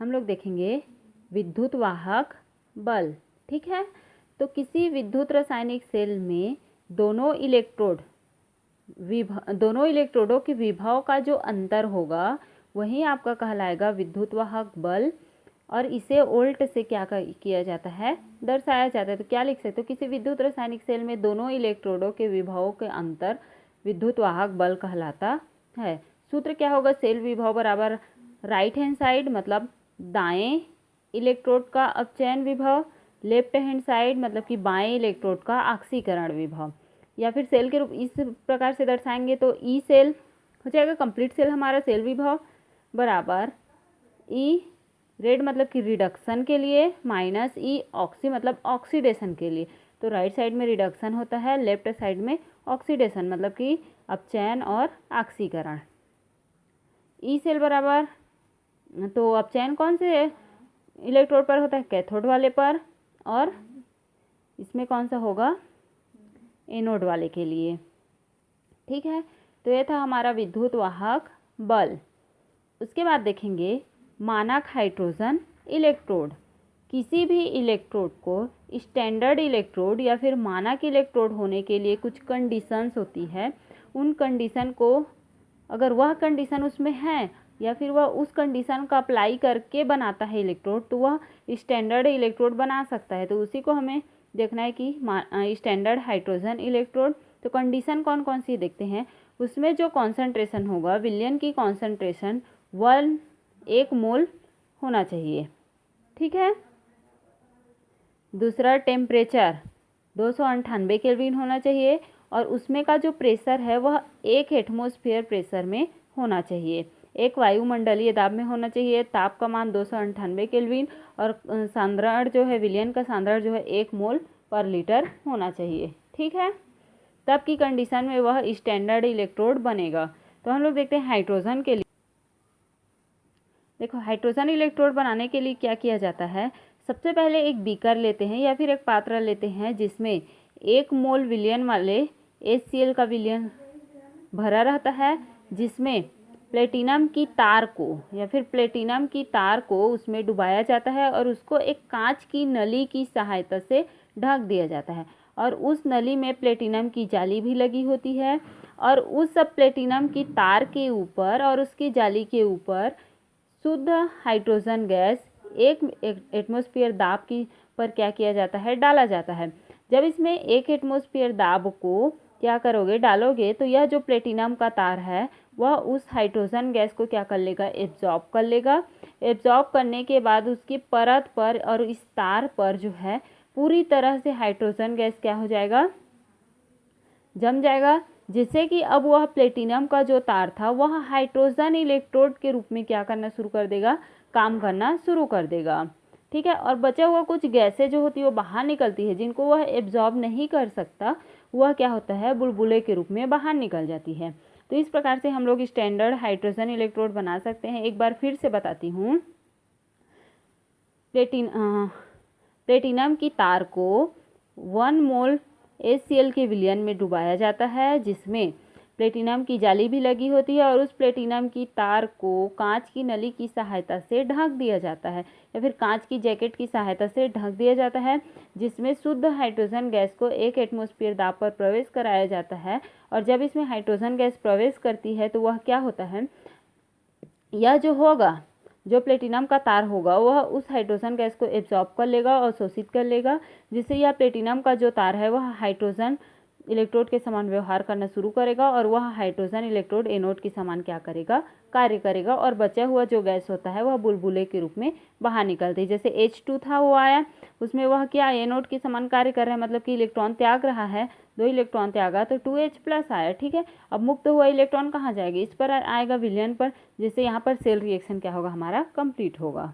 हम लोग देखेंगे विद्युत वाहक बल। ठीक है, तो किसी विद्युत रासायनिक सेल में दोनों इलेक्ट्रोडों के विभव का जो अंतर होगा वही आपका कहलाएगा विद्युत वाहक बल। और इसे वोल्ट से क्या किया जाता है, दर्शाया जाता है। तो क्या लिख सकते हो, किसी विद्युत रासायनिक सेल में दोनों इलेक्ट्रोडों के विभवों के अंतर विद्युत वाहक बल कहलाता है। सूत्र क्या होगा, सेल विभव बराबर राइट हैंड साइड मतलब दाएं इलेक्ट्रोड का अपचयन विभव, लेफ्ट हैंड साइड मतलब कि बाएं इलेक्ट्रोड का ऑक्सीकरण विभव। या फिर सेल के रूप इस प्रकार से दर्शाएंगे तो ई सेल हो जाएगा, कंप्लीट सेल हमारा सेल विभव बराबर ई रेड मतलब कि रिडक्शन के लिए माइनस ई ऑक्सी मतलब ऑक्सीडेशन के लिए। तो राइट साइड में रिडक्शन होता है, लेफ्ट साइड में ऑक्सीडेशन मतलब कि अपचयन और ऑक्सीकरण। ई सेल बराबर, तो अपचयन कौन से इलेक्ट्रोड पर होता है, कैथोड वाले पर, और इसमें कौन सा होगा, एनोड वाले के लिए। ठीक है, तो यह था हमारा विद्युत वाहक बल। उसके बाद देखेंगे मानक हाइड्रोजन इलेक्ट्रोड। किसी भी इलेक्ट्रोड को स्टैंडर्ड इलेक्ट्रोड या फिर मानक इलेक्ट्रोड होने के लिए कुछ कंडीशंस होती है। उन कंडीशन को, अगर वह कंडीशन उसमें है या फिर वह उस कंडीशन का अप्लाई करके बनाता है इलेक्ट्रोड, तो वह स्टैंडर्ड इलेक्ट्रोड बना सकता है। तो उसी को हमें देखना है कि स्टैंडर्ड हाइड्रोजन इलेक्ट्रोड। तो कंडीशन कौन कौन सी देखते हैं, उसमें जो कॉन्सेंट्रेशन होगा, विलयन की कॉन्सेंट्रेशन 1 मोल होना चाहिए। ठीक है, दूसरा टेम्परेचर 298 केल्विन होना चाहिए, और उसमें का जो प्रेशर है वह 1 एटमॉस्फेयर प्रेशर में होना चाहिए, 1 वायुमंडलीय दाब में होना चाहिए। ताप का मान 298 केल्विन, और सांद्रण जो है, विलयन का सांद्रण जो है 1 मोल पर लीटर होना चाहिए। ठीक है, तब की कंडीशन में वह स्टैंडर्ड इलेक्ट्रोड बनेगा। तो हम लोग देखते हैं हाइड्रोजन के लिए। देखो, हाइड्रोजन इलेक्ट्रोड बनाने के लिए क्या किया जाता है, सबसे पहले एक बीकर लेते हैं या फिर एक पात्र लेते हैं जिसमें 1 मोल विलयन वाले HCl का विलयन भरा रहता है, जिसमें प्लेटिनम की तार को या फिर प्लेटिनम की तार को उसमें डुबाया जाता है और उसको एक कांच की नली की सहायता से ढक दिया जाता है। और उस नली में प्लेटिनम की जाली भी लगी होती है, और उस सब प्लेटिनम की तार के ऊपर और उसकी जाली के ऊपर शुद्ध हाइड्रोजन गैस 1 एटमॉस्फेयर दाब की पर क्या किया जाता है, डाला जाता है। जब इसमें 1 एटमॉस्फेयर दाब को क्या करोगे, डालोगे, तो यह जो प्लेटिनम का तार है वह उस हाइड्रोजन गैस को क्या कर लेगा, एब्जॉर्ब कर लेगा। एब्जॉर्ब करने के बाद उसकी परत पर और इस तार पर जो है पूरी तरह से हाइड्रोजन गैस क्या हो जाएगा, जम जाएगा, जिससे कि अब वह प्लेटिनम का जो तार था वह हाइड्रोजन इलेक्ट्रोड के रूप में क्या करना शुरू कर देगा, काम करना शुरू कर देगा। ठीक है, और बचा हुआ कुछ गैसें जो होती है वो बाहर निकलती है, जिनको वह एब्जॉर्ब नहीं कर सकता, वह क्या होता है, बुलबुले के रूप में बाहर निकल जाती है। तो इस प्रकार से हम लोग स्टैंडर्ड हाइड्रोजन इलेक्ट्रोड बना सकते हैं। एक बार फिर से बताती हूँ, प्लेटिनम की तार को 1 मोल HCl के विलयन में डुबाया जाता है, जिसमें प्लेटिनम की जाली भी लगी होती है, और उस प्लेटिनम की तार को कांच की नली की सहायता से ढक दिया जाता है या फिर कांच की जैकेट की सहायता से ढक दिया जाता है, जिसमें शुद्ध हाइड्रोजन गैस को 1 एटमॉस्फेयर दाब पर प्रवेश कराया जाता है। और जब इसमें हाइड्रोजन गैस प्रवेश करती है तो वह क्या होता है, यह जो होगा, जो प्लेटिनम का तार होगा वह उस हाइड्रोजन गैस को एब्जॉर्ब कर लेगा और शोषित कर लेगा, जिससे यह प्लेटिनम का जो तार है वह हाइड्रोजन इलेक्ट्रोड के समान व्यवहार करना शुरू करेगा, और वह हाइड्रोजन इलेक्ट्रोड एनोड के समान क्या करेगा, कार्य करेगा, और बचा हुआ जो गैस होता है वह बुलबुले के रूप में बाहर निकलती है। जैसे H2 था वो आया, उसमें वह क्या एनोड के समान कार्य कर रहा है, मतलब कि इलेक्ट्रॉन त्याग रहा है, 2 इलेक्ट्रॉन त्यागा तो 2H+ आया। ठीक है, अब मुक्त हुआ इलेक्ट्रॉन कहाँ जाएगा, इस पर आएगा विलयन पर, जिससे यहाँ पर सेल रिएक्शन क्या होगा, हमारा कंप्लीट होगा।